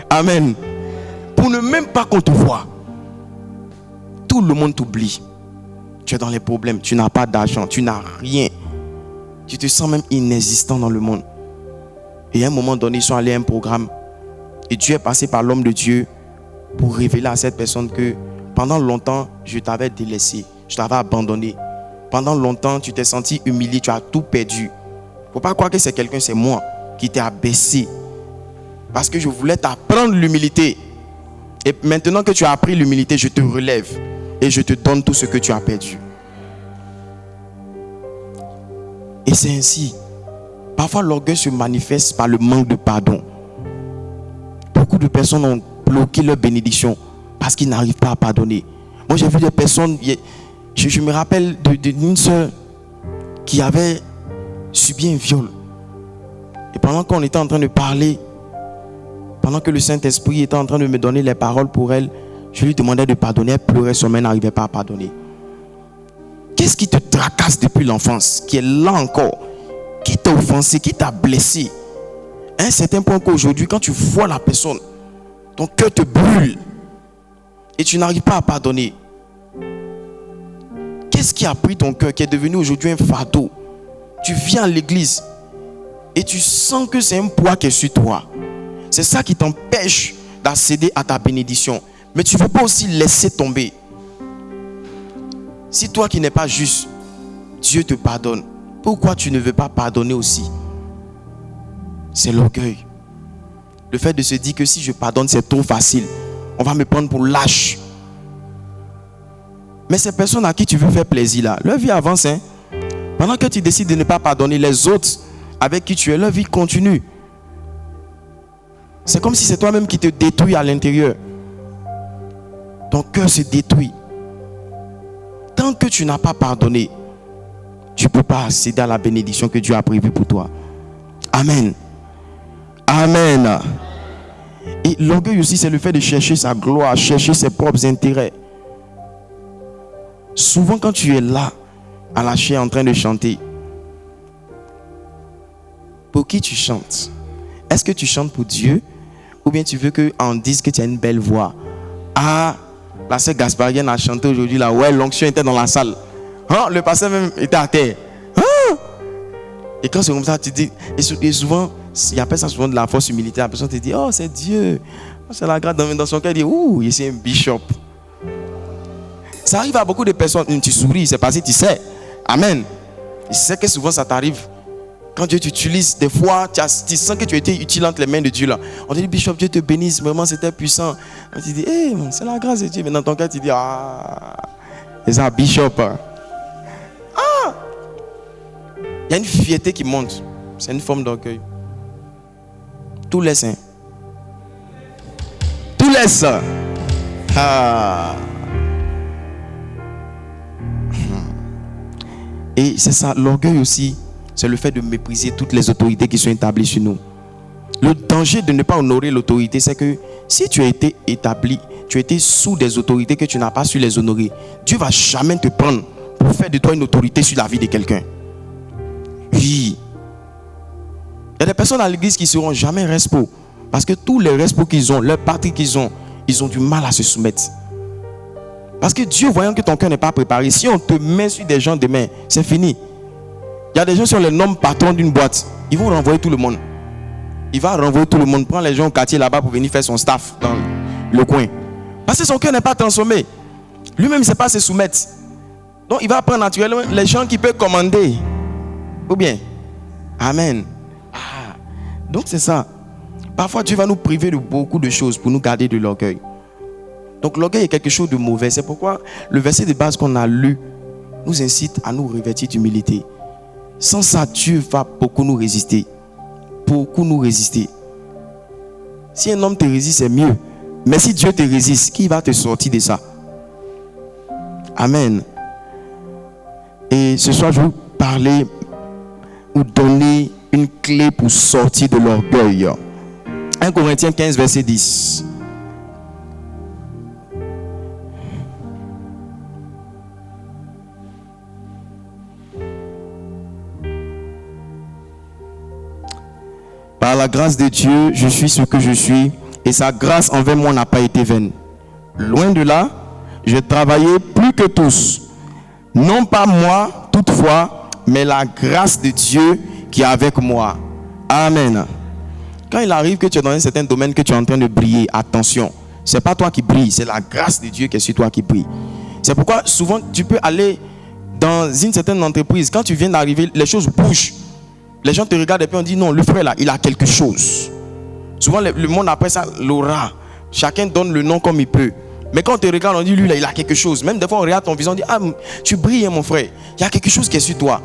Amen. Pour ne même pas qu'on te voie. Tout le monde t'oublie. Tu es dans les problèmes, tu n'as pas d'argent, tu n'as rien. Tu te sens même inexistant dans le monde. Et à un moment donné, ils sont allés à un programme. Et Dieu est passé par l'homme de Dieu pour révéler à cette personne que pendant longtemps, je t'avais délaissé, je t'avais abandonné. Pendant longtemps, tu t'es senti humilié, tu as tout perdu. Il ne faut pas croire que c'est quelqu'un, c'est moi qui t'ai abaissé. Parce que je voulais t'apprendre l'humilité. Et maintenant que tu as appris l'humilité, je te relève. Et je te donne tout ce que tu as perdu. Et c'est ainsi. Parfois, l'orgueil se manifeste par le manque de pardon. Beaucoup de personnes ont bloqué leur bénédiction parce qu'ils n'arrivent pas à pardonner. Moi, j'ai vu des personnes... Je me rappelle d'une soeur qui avait subi un viol. Et pendant qu'on était en train de parler, pendant que le Saint-Esprit était en train de me donner les paroles pour elle, je lui demandais de pardonner, elle pleurait, son mère n'arrivait pas à pardonner. Qu'est-ce qui te tracasse depuis l'enfance, qui est là encore, qui t'a offensé, qui t'a blessé? À un certain point qu'aujourd'hui, quand tu vois la personne, ton cœur te brûle et tu n'arrives pas à pardonner. Qu'est-ce qui a pris ton cœur, qui est devenu aujourd'hui un fardeau? Tu viens à l'église et tu sens que c'est un poids qui est sur toi. C'est ça qui t'empêche d'accéder à ta bénédiction. Mais tu ne veux pas aussi laisser tomber. Si toi qui n'es pas juste, Dieu te pardonne, pourquoi tu ne veux pas pardonner aussi? C'est l'orgueil. Le fait de se dire que si je pardonne, c'est trop facile. On va me prendre pour lâche. Mais ces personnes à qui tu veux faire plaisir là, leur vie avance. Pendant que tu décides de ne pas pardonner, les autres avec qui tu es, leur vie continue. C'est comme si c'est toi-même qui te détruis à l'intérieur. Ton cœur se détruit. Tant que tu n'as pas pardonné, tu ne peux pas accéder à la bénédiction que Dieu a prévue pour toi. Amen. Amen. Et l'orgueil aussi, c'est le fait de chercher sa gloire, chercher ses propres intérêts. Souvent, quand tu es là, à la chair en train de chanter, pour qui tu chantes? Est-ce que tu chantes pour Dieu? Ou bien tu veux qu'on dise que tu as une belle voix? Ah, la sœur Gasparienne a chanté aujourd'hui là. Ouais, l'onction était dans la salle. Hein, le pasteur même était à terre. Hein? Et quand c'est comme ça, tu dis. Et souvent, Il appelle ça souvent de la fausse humilité. La personne te dit, oh, c'est Dieu. C'est la grâce. Dans son cœur, il dit, ouh, il est un bishop. Ça arrive à beaucoup de personnes. Tu souris, c'est parce que tu sais. Amen. Tu sais que souvent ça t'arrive. Quand Dieu t'utilise, des fois, tu sens que tu as été utile entre les mains de Dieu. Là. On te dit, Bishop, Dieu te bénisse. Vraiment, c'était puissant. On te dit, hey, c'est la grâce de Dieu. Mais dans ton cœur, tu dis, ah, c'est ça, Bishop. Ah! Il y a une fierté qui monte. C'est une forme d'orgueil. Tout laisse. Hein. Tout laisse. Ah. Et c'est ça, l'orgueil aussi. C'est le fait de mépriser toutes les autorités qui sont établies sur nous. Le danger de ne pas honorer l'autorité, c'est que si tu as été établi, tu as été sous des autorités que tu n'as pas su les honorer, Dieu ne va jamais te prendre pour faire de toi une autorité sur la vie de quelqu'un. Oui. Il y a des personnes à l'église qui ne seront jamais respo. Parce que tous les respos qu'ils ont, leurs partis qu'ils ont, ils ont du mal à se soumettre. Parce que Dieu, voyant que ton cœur n'est pas préparé, si on te met sur des gens demain, c'est fini. Il y a des gens sur les noms patrons d'une boîte. Ils vont renvoyer tout le monde. Il va renvoyer tout le monde. Prendre les gens au quartier là-bas pour venir faire son staff dans le coin. Parce que son cœur n'est pas transformé. Lui-même ne sait pas se soumettre. Donc il va prendre naturellement les gens qui peuvent commander. Ou bien. Amen. Ah. Donc c'est ça. Parfois Dieu va nous priver de beaucoup de choses pour nous garder de l'orgueil. Donc l'orgueil est quelque chose de mauvais. C'est pourquoi le verset de base qu'on a lu nous incite à nous revêtir d'humilité. Sans ça, Dieu va beaucoup nous résister. Beaucoup nous résister. Si un homme te résiste, c'est mieux. Mais si Dieu te résiste, qui va te sortir de ça? Amen. Et ce soir, je vais vous parler ou donner une clé pour sortir de l'orgueil. 1 Corinthiens 15, verset 10. Par la grâce de Dieu, je suis ce que je suis, et sa grâce envers moi n'a pas été vaine. Loin de là, j'ai travaillé plus que tous. Non pas moi, toutefois, mais la grâce de Dieu qui est avec moi. Amen. Quand il arrive que tu es dans un certain domaine, que tu es en train de briller, attention, ce n'est pas toi qui brille, c'est la grâce de Dieu qui est sur toi qui brille. C'est pourquoi souvent tu peux aller dans une certaine entreprise, quand tu viens d'arriver, les choses bougent. Les gens te regardent et puis on dit non, le frère là, il a quelque chose. Souvent le monde appelle ça l'aura. Chacun donne le nom comme il peut. Mais quand on te regarde, on dit lui là, il a quelque chose. Même des fois on regarde ton visage, on dit ah, tu brilles mon frère. Il y a quelque chose qui est sur toi.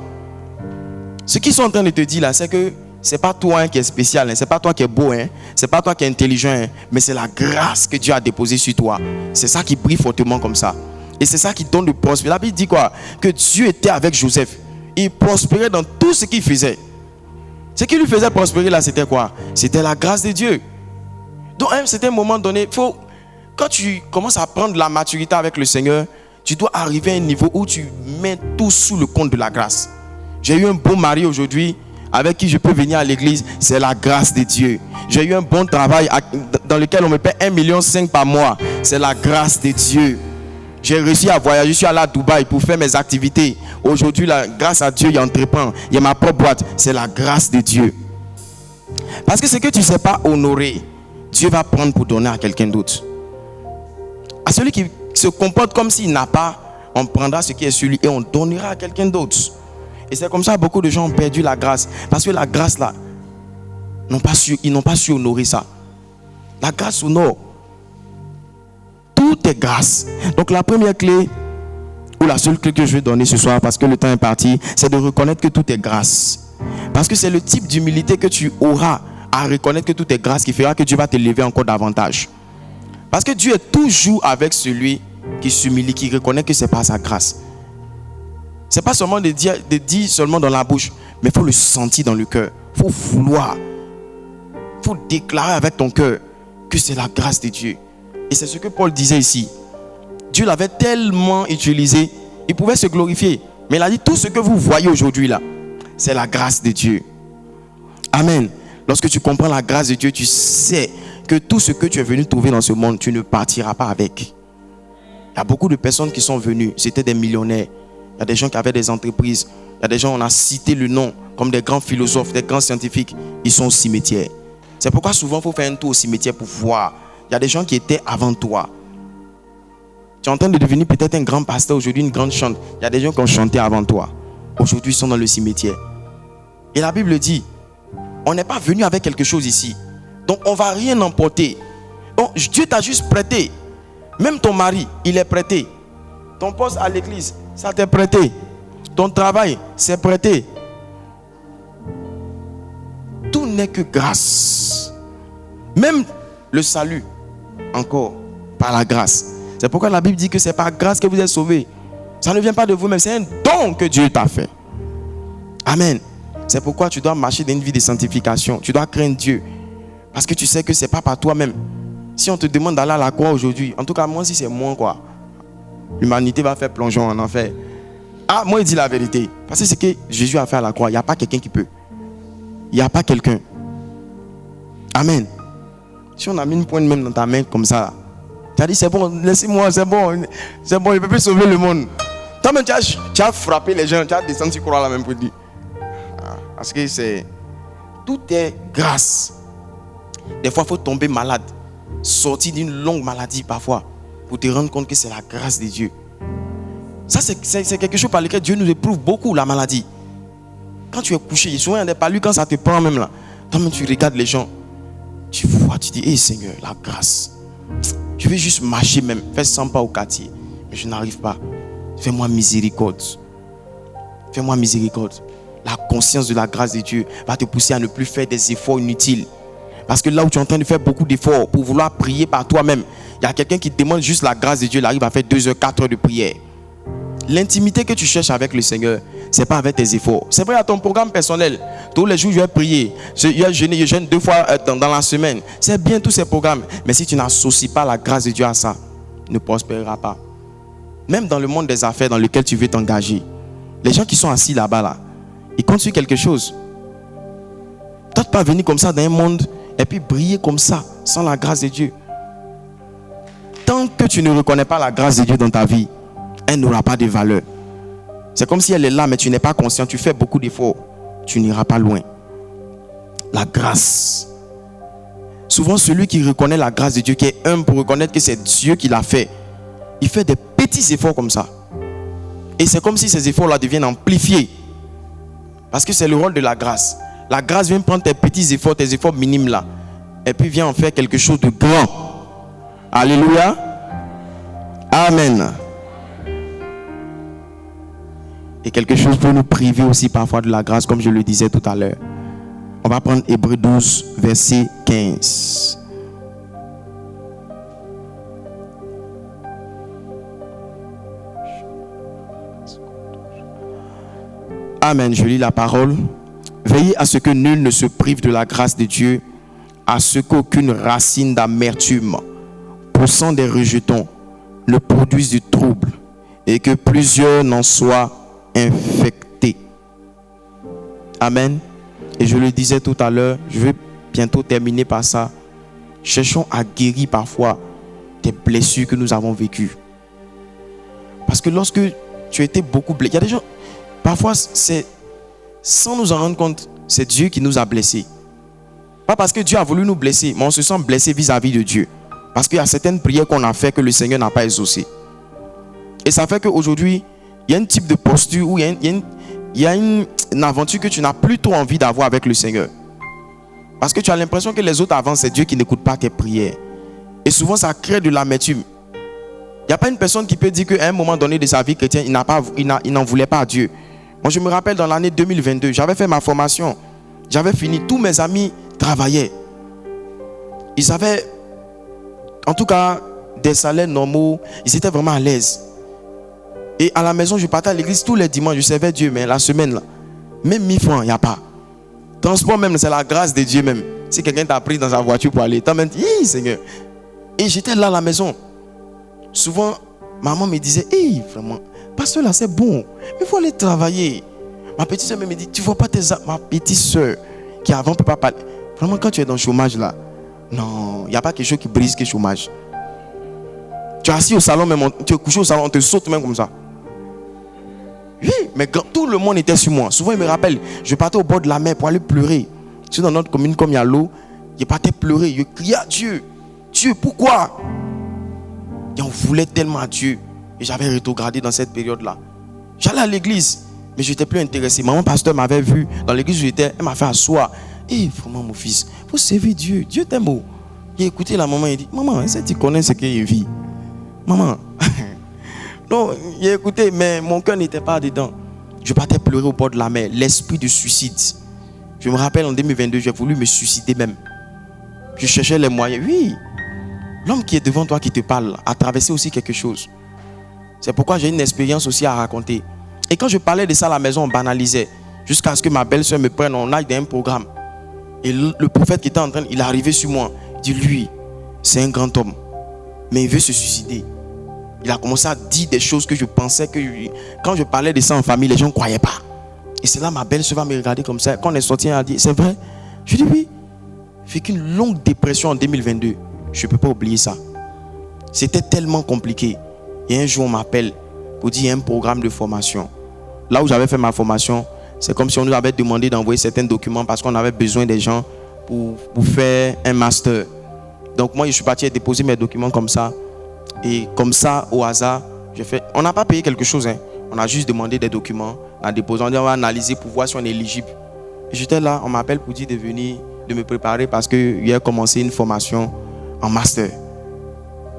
Ce qu'ils sont en train de te dire là, c'est que c'est pas toi qui est spécial, hein, c'est pas toi qui est beau, hein, c'est pas toi qui est intelligent, hein, mais c'est la grâce que Dieu a déposée sur toi. C'est ça qui brille fortement comme ça. Et c'est ça qui donne le prospère. La Bible dit quoi? Que Dieu était avec Joseph. Il prospérait dans tout ce qu'il faisait. Ce qui lui faisait prospérer là, c'était quoi? C'était la grâce de Dieu. Donc c'était un moment donné, quand tu commences à prendre la maturité avec le Seigneur, tu dois arriver à un niveau où tu mets tout sous le compte de la grâce. J'ai eu un bon mari aujourd'hui avec qui je peux venir à l'église, c'est la grâce de Dieu. J'ai eu un bon travail dans lequel on me paie 1,5 million par mois, c'est la grâce de Dieu. J'ai réussi à voyager, je suis allé à Dubaï pour faire mes activités. Aujourd'hui, grâce à Dieu, il y a entreprend, il y a ma propre boîte. C'est la grâce de Dieu. Parce que ce que tu ne sais pas honorer, Dieu va prendre pour donner à quelqu'un d'autre. À celui qui se comporte comme s'il n'a pas, on prendra ce qui est sur lui et on donnera à quelqu'un d'autre. Et c'est comme ça que beaucoup de gens ont perdu la grâce. Parce que la grâce là, ils n'ont pas su honorer ça. La grâce honore. Tout est grâce. Donc la première clé, ou la seule clé que je vais donner ce soir, parce que le temps est parti, c'est de reconnaître que tout est grâce. Parce que c'est le type d'humilité que tu auras à reconnaître que tout est grâce qui fera que Dieu va t'élever encore davantage. Parce que Dieu est toujours avec celui qui s'humilie, qui reconnaît que ce n'est pas sa grâce. Ce n'est pas seulement de dire seulement dans la bouche, mais il faut le sentir dans le cœur. Il faut vouloir. Il faut déclarer avec ton cœur que c'est la grâce de Dieu. Et c'est ce que Paul disait ici. Dieu l'avait tellement utilisé, il pouvait se glorifier. Mais il a dit, tout ce que vous voyez aujourd'hui là, c'est la grâce de Dieu. Amen. Lorsque tu comprends la grâce de Dieu, tu sais que tout ce que tu es venu trouver dans ce monde, tu ne partiras pas avec. Il y a beaucoup de personnes qui sont venues, c'était des millionnaires. Il y a des gens qui avaient des entreprises. Il y a des gens, on a cité le nom, comme des grands philosophes, des grands scientifiques. Ils sont au cimetière. C'est pourquoi souvent, il faut faire un tour au cimetière pour voir. Il y a des gens qui étaient avant toi. Tu es en train de devenir peut-être un grand pasteur aujourd'hui, une grande chante. Il y a des gens qui ont chanté avant toi. Aujourd'hui, ils sont dans le cimetière. Et la Bible dit, on n'est pas venu avec quelque chose ici. Donc, on ne va rien emporter. Donc, Dieu t'a juste prêté. Même ton mari, il est prêté. Ton poste à l'église, ça t'est prêté. Ton travail, c'est prêté. Tout n'est que grâce. Même le salut, encore, par la grâce. C'est pourquoi la Bible dit que c'est par grâce que vous êtes sauvés. Ça ne vient pas de vous-même, c'est un don que Dieu t'a fait. Amen. C'est pourquoi tu dois marcher dans une vie de sanctification. Tu dois craindre Dieu. Parce que tu sais que ce n'est pas par toi-même. Si on te demande d'aller à la croix aujourd'hui, en tout cas, moi, si c'est moi, quoi, l'humanité va faire plongeon en enfer. Ah, moi, il dit la vérité. Parce que c'est que Jésus a fait à la croix. Il n'y a pas quelqu'un qui peut. Il n'y a pas quelqu'un. Amen. Si on a mis une pointe même dans ta main comme ça, tu as dit c'est bon, laissez-moi, c'est bon, je ne peux plus sauver le monde. Toi-même, tu as frappé les gens, tu as descendu sur la même pour dire. Parce que c'est. Tout est grâce. Des fois, il faut tomber malade, sortir d'une longue maladie parfois, pour te rendre compte que c'est la grâce de Dieu. Ça, c'est quelque chose par lequel Dieu nous éprouve beaucoup, la maladie. Quand tu es couché, souvent il y a des palus, quand ça te prend même là, toi-même tu regardes les gens, tu vois, tu dis, hé Seigneur, la grâce. Je vais juste marcher même, faire 100 pas au quartier, mais je n'arrive pas. Fais-moi miséricorde. Fais-moi miséricorde. La conscience de la grâce de Dieu va te pousser à ne plus faire des efforts inutiles. Parce que là où tu es en train de faire beaucoup d'efforts pour vouloir prier par toi-même, il y a quelqu'un qui te demande juste la grâce de Dieu, il arrive à faire 2 heures, 4 heures de prière. L'intimité que tu cherches avec le Seigneur, ce n'est pas avec tes efforts. C'est vrai à ton programme personnel. Tous les jours, je vais prier. Je jeûne 2 fois dans la semaine. C'est bien tous ces programmes. Mais si tu n'associes pas la grâce de Dieu à ça, tu ne prospéreras pas. Même dans le monde des affaires dans lequel tu veux t'engager, les gens qui sont assis là-bas, là, ils comptent sur quelque chose. Toi, tu peux pas venir comme ça dans un monde et puis briller comme ça, sans la grâce de Dieu. Tant que tu ne reconnais pas la grâce de Dieu dans ta vie, elle n'aura pas de valeur. C'est comme si elle est là, mais tu n'es pas conscient. Tu fais beaucoup d'efforts. Tu n'iras pas loin. La grâce. Souvent, celui qui reconnaît la grâce de Dieu, qui est humble pour reconnaître que c'est Dieu qui l'a fait, il fait des petits efforts comme ça. Et c'est comme si ces efforts-là deviennent amplifiés. Parce que c'est le rôle de la grâce. La grâce vient prendre tes petits efforts, tes efforts minimes là, et puis vient en faire quelque chose de grand. Alléluia. Amen. Et quelque chose peut nous priver aussi parfois de la grâce, comme je le disais tout à l'heure. On va prendre Hébreux 12, verset 15. Amen, je lis la parole. Veillez à ce que nul ne se prive de la grâce de Dieu, à ce qu'aucune racine d'amertume, poussant des rejetons, ne produise du trouble, et que plusieurs n'en soient infectés. Amen. Et je le disais tout à l'heure, je vais bientôt terminer par ça. Cherchons à guérir parfois des blessures que nous avons vécues. Parce que lorsque tu as été beaucoup blessé, il y a des gens, parfois c'est sans nous en rendre compte, c'est Dieu qui nous a blessés. Pas parce que Dieu a voulu nous blesser, mais on se sent blessé vis-à-vis de Dieu. Parce qu'il y a certaines prières qu'on a fait que le Seigneur n'a pas exaucées. Et ça fait qu'aujourd'hui, il y a un type de posture où il y a une aventure que tu n'as plus trop envie d'avoir avec le Seigneur. Parce que tu as l'impression que les autres avancent, c'est Dieu qui n'écoute pas tes prières. Et souvent, ça crée de l'amertume. Il n'y a pas une personne qui peut dire qu'à un moment donné de sa vie chrétienne, il n'en voulait pas à Dieu. Moi, je me rappelle dans l'année 2022, j'avais fait ma formation. J'avais fini. Tous mes amis travaillaient. Ils avaient, en tout cas, des salaires normaux. Ils étaient vraiment à l'aise. Et à la maison, je partais à l'église tous les dimanches. Je servais Dieu, mais la semaine, là, même 1000 francs, il n'y a pas. Transport même, c'est la grâce de Dieu même. Si quelqu'un t'a pris dans sa voiture pour aller, t'as même dit, Seigneur. Et j'étais là à la maison. Souvent, maman me disait, vraiment, pasteur là, c'est bon. Mais il faut aller travailler. Ma petite soeur me dit, tu ne vois pas ma petite soeur qui avant ne peut pas parler. Vraiment, quand tu es dans le chômage là, non, il n'y a pas quelque chose qui brise que le chômage. Tu es assis au salon, même, tu es couché au salon, on te saute même comme ça. mais tout le monde était sur moi. Souvent, il me rappelle, je partais au bord de la mer pour aller pleurer. Si dans notre commune, comme il y a l'eau, je partais pleurer, je criais à Dieu. Dieu, pourquoi? Et on voulait tellement à Dieu. Et j'avais rétrogradé dans cette période-là. J'allais à l'église, mais je n'étais plus intéressé. Maman pasteur m'avait vu dans l'église où j'étais, elle m'a fait asseoir. Et vraiment, mon fils, il faut servir Dieu. Dieu t'aime. J'ai écouté la maman, il dit, maman, est-ce que tu connais ce qu'il vit? Maman. Non, j'ai écouté, mais mon cœur n'était pas dedans. Je partais pleurer au bord de la mer, l'esprit de suicide. Je me rappelle en 2022, j'ai voulu me suicider même. Je cherchais les moyens. Oui, l'homme qui est devant toi, qui te parle, a traversé aussi quelque chose. C'est pourquoi j'ai une expérience aussi à raconter. Et quand je parlais de ça à la maison, on banalisait. Jusqu'à ce que ma belle-soeur me prenne, on aille dans un programme. Et le prophète qui était en train, il est arrivé sur moi. Il dit, lui, c'est un grand homme. Mais il veut se suicider. Il a commencé à dire des choses que je pensais que... Quand je parlais de ça en famille, les gens ne croyaient pas. Et c'est là ma belle-soeur va me regarder comme ça. Quand on est sorti, elle a dit, c'est vrai? Je dis oui. J'ai vécu une longue dépression en 2022. Je ne peux pas oublier ça. C'était tellement compliqué. Et un jour, on m'appelle pour dire, il y a un programme de formation. Là où j'avais fait ma formation, c'est comme si on nous avait demandé d'envoyer certains documents parce qu'on avait besoin des gens pour faire un master. Donc moi, je suis parti déposer mes documents comme ça. Et comme ça, au hasard, j'ai fait... On n'a pas payé quelque chose. Hein. On a juste demandé des documents. On a déposé, on va analyser pour voir si on est éligible. Et j'étais là, on m'appelle pour dire de venir, de me préparer parce qu'il y a commencé une formation en master.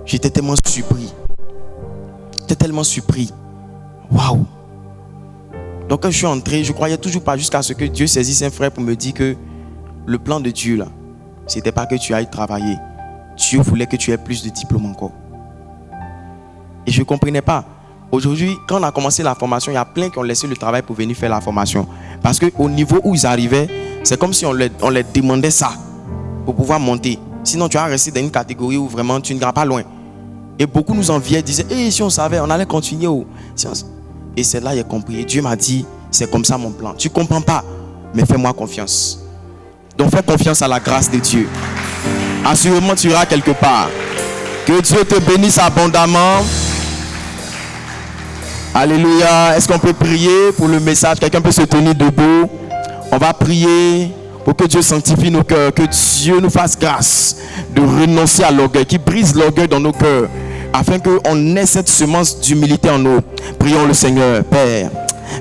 J'étais tellement surpris. J'étais tellement surpris. Waouh! Donc quand je suis entré, je ne croyais toujours pas jusqu'à ce que Dieu saisisse un frère pour me dire que le plan de Dieu, là, ce n'était pas que tu ailles travailler. Dieu voulait que tu aies plus de diplômes encore. Et je ne comprenais pas. Aujourd'hui, quand on a commencé la formation, il y a plein qui ont laissé le travail pour venir faire la formation. Parce qu'au niveau où ils arrivaient, c'est comme si on leur demandait ça pour pouvoir monter. Sinon, tu vas rester dans une catégorie où vraiment tu ne vas pas loin. Et beaucoup nous enviaient, disaient, hey, si on savait, on allait continuer. Et c'est là que j'ai compris. Et Dieu m'a dit, c'est comme ça mon plan. Tu ne comprends pas, mais fais-moi confiance. Donc fais confiance à la grâce de Dieu. Assurément, tu iras quelque part. Que Dieu te bénisse abondamment. Alléluia. Est-ce qu'on peut prier pour le message? Quelqu'un peut se tenir debout. On va prier pour que Dieu sanctifie nos cœurs. Que Dieu nous fasse grâce de renoncer à l'orgueil, qui brise l'orgueil dans nos cœurs, afin qu'on ait cette semence d'humilité en nous. Prions le Seigneur. Père,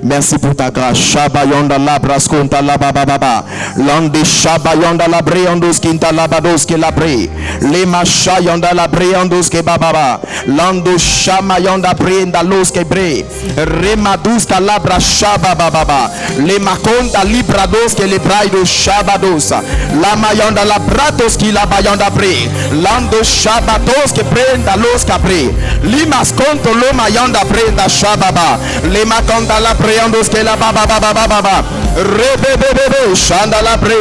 merci pour ta grâce. Shabayonda la brasconta la bababa. Lande shabayonda la breandos kinta la bados ke la bre. Le machayonda la breandos ke bababa. Lando shamayonda brenda los ke bre. Remadus ka la brashaba bababa. Le makonda librados ke le braido shabados. La mayonda la bratos ki la bayonda bre. Lando shabatos ke brenda los ka bre. Limas konto lo mayonda brenda shababa. Le makonda la Preandos que la baba baba baba rebebebebe shanda la pre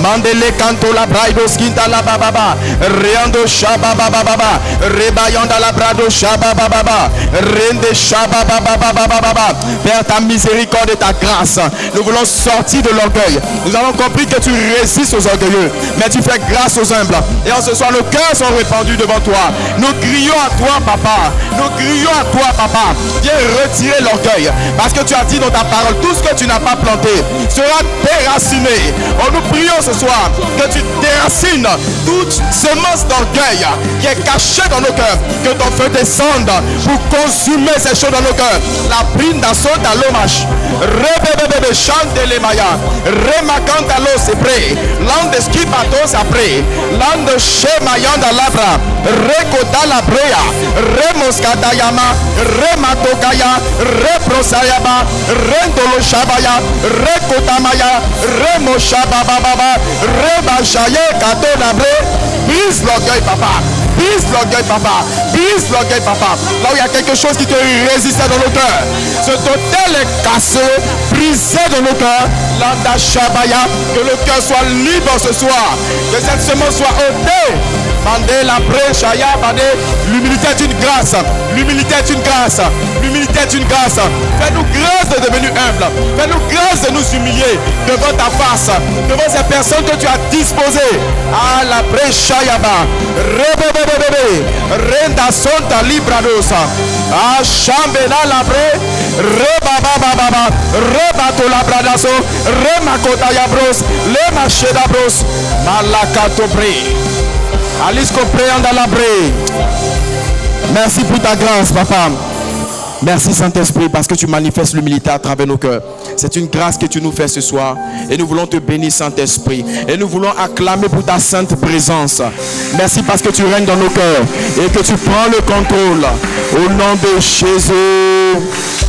mandele canto la braidos quinta la baba baba reando shaba baba baba rebayanda la brado shaba baba baba rende shaba baba baba baba. Père, ta miséricorde et ta grâce, nous voulons sortir de l'orgueil. Nous avons compris que tu résistes aux orgueilleux, mais tu fais grâce aux humbles. Et en ce soir, nos cœurs sont répandus devant toi. Nous crions à toi, papa. Nous crions à toi, papa. Viens retirer l'orgueil, parce que tu as dit dans ta parole, tout ce que tu n'as pas planté sera déraciné. Oh, nous prions ce soir que tu déracines toute semence d'orgueil qui est cachée dans nos cœurs, que ton feu descende pour consumer ces choses dans nos cœurs. La brinde saute à l'hommage. Rebebebebe chante les mayas. Remakanta lo sepré. Lande skipatos après. Lande chemayanda labra. Rekoda la brea. Remoskatayama. Rematokaya. Reprosayaba. Rendolo Shabaya, Rekotamaya, Remo Shabababa, Rebachaye, Katonabre. Brise l'orgueil, papa. Brise l'orgueil, papa. Brise l'orgueil, papa. Là où il y a quelque chose qui te résistait dans nos cœurs, ce total est cassé, brisé dans nos cœurs. Landa Shabaya, que le cœur soit libre ce soir, que cette semence soit ôtée. Mandé la brèche, l'humilité est une grâce. L'humilité est une grâce. L'humilité est une grâce. Fais-nous grâce de devenir humble. Fais-nous grâce de nous humilier devant ta face, devant ces personnes que tu as disposées. Ah, la brèche, Rebebebebe, Renda sonta libradosa. Ashambela labre. Rebabababa. Rebato labradaso. Remakota yabros. Lema shedabros. Malakato bre. Alice comprehend la bre. Merci pour ta grâce, papa. Merci Saint-Esprit parce que tu manifestes l'humilité à travers nos cœurs. C'est une grâce que tu nous fais ce soir. Et nous voulons te bénir Saint-Esprit. Et nous voulons acclamer pour ta sainte présence. Merci parce que tu règnes dans nos cœurs. Et que tu prends le contrôle. Au nom de Jésus.